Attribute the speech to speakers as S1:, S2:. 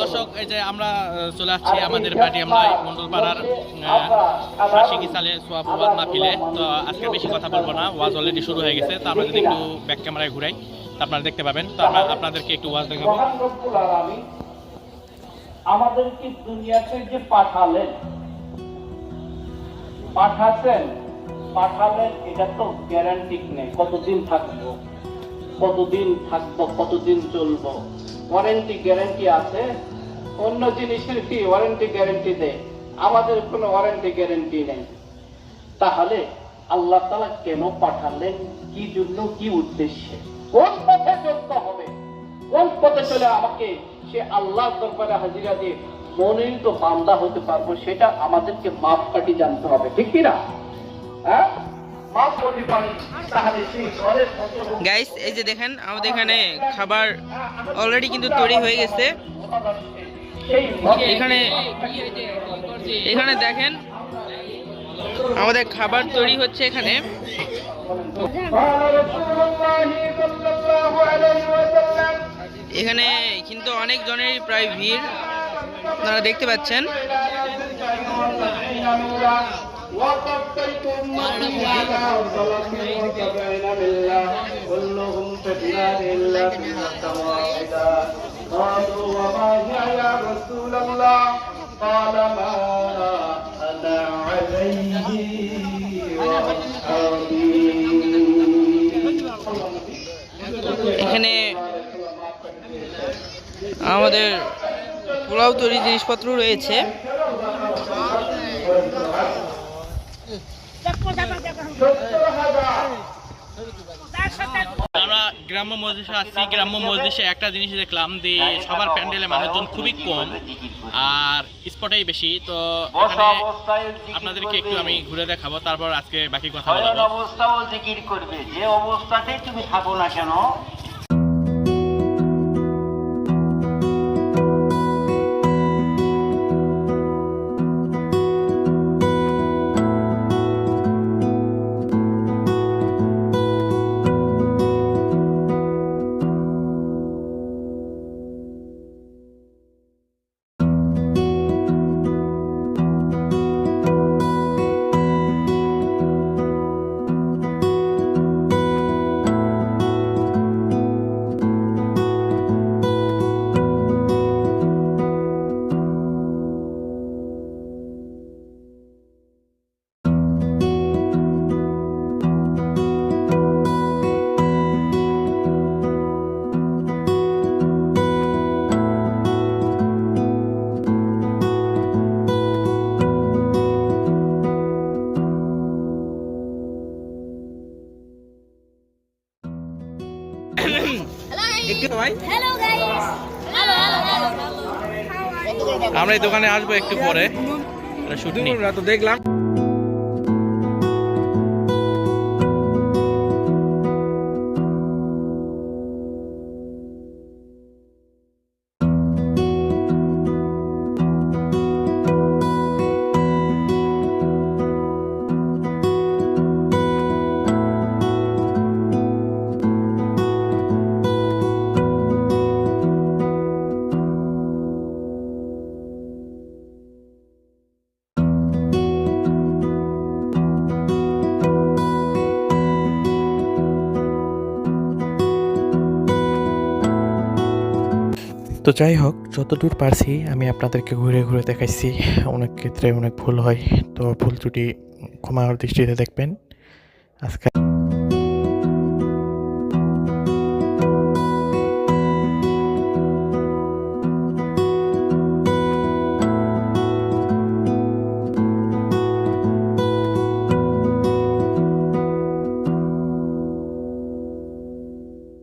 S1: দর্শক, এই যে আমরা চলে আসছি আমাদের পার্টি আমরা মন্ডলপাড়ার আশিকি সালে সোয়াব ওয়াজ মাহফিলে। তো আজকে বেশি কথা বলবো না, ওয়াজ অলরেডি শুরু হয়ে গেছে। তো আমরা যদি একটু ব্যাক ক্যামেরায় ঘুরাই তো আপনারা দেখতে পাবেন। তো আমরা আপনাদেরকে একটু ওয়াজ দেখাবো।
S2: আমাদেরকে দুনিয়াতে যে পাঠালেন এটা তো গ্যারান্টি নেই কতদিন থাকবো, কতদিন চলবো। ওয়ারেন্টি গ্যারান্টি আছে? অন্য জিনিসের কি ওয়ারেন্টি গ্যারান্টি দেয়? আমাদের কোনো ওয়ারেন্টি গ্যারান্টি নেই। তাহলে আল্লাহ তাআলা কেন পাঠালেন, কি জন্য, কি উদ্দেশ্যে, কোন পথে চলতে হবে, কোন পথে চলে আমাকে সে আল্লাহর দরবারে হাজিরা দিয়ে মনোনীত বান্দা হতে পারবো, সেটা আমাদেরকে মাপকাঠি জানতে হবে, ঠিক কি না? হ্যাঁ,
S3: গাইস, এই যে দেখেন আমাদের এখানে খাবার অলরেডি কিন্তু তৈরি হয়ে গেছে। এখানে দেখেন আমাদের খাবার তৈরি হচ্ছে। এখানে কিন্তু অনেক জনেরই প্রায় ভিড় আপনারা দেখতে পাচ্ছেন। এখানে আমাদের পোলাও তৈরি জিনিসপত্র রয়েছে।
S1: আমরা গ্রাম্য মজলিসে আসছি। গ্রাম্য মজলিসে একটা জিনিস দেখলাম যে সবার প্যান্ডেলে মানুষজন খুবই কম আর স্পটেই বেশি। তো এখানে আপনাদেরকে একটু আমি ঘুরে দেখাবো, তারপর আজকে বাকি কথা বলবো।
S2: অবস্থাও জিকির করবে, যে অবস্থাতেই তুমি থাকো না কেন।
S1: আমরা এই দোকানে আসবো একটু পরে, শুট নিই তো দেখলাম।
S4: তো যাই হোক, যতদূর পারছি আমি আপনাদেরকে ঘুরে ঘুরে দেখাইছি। অনেক ক্ষেত্রে অনেক ভুল হয়, তো ভুল ত্রুটি ক্ষমার দৃষ্টিতে দেখবেন। আজকে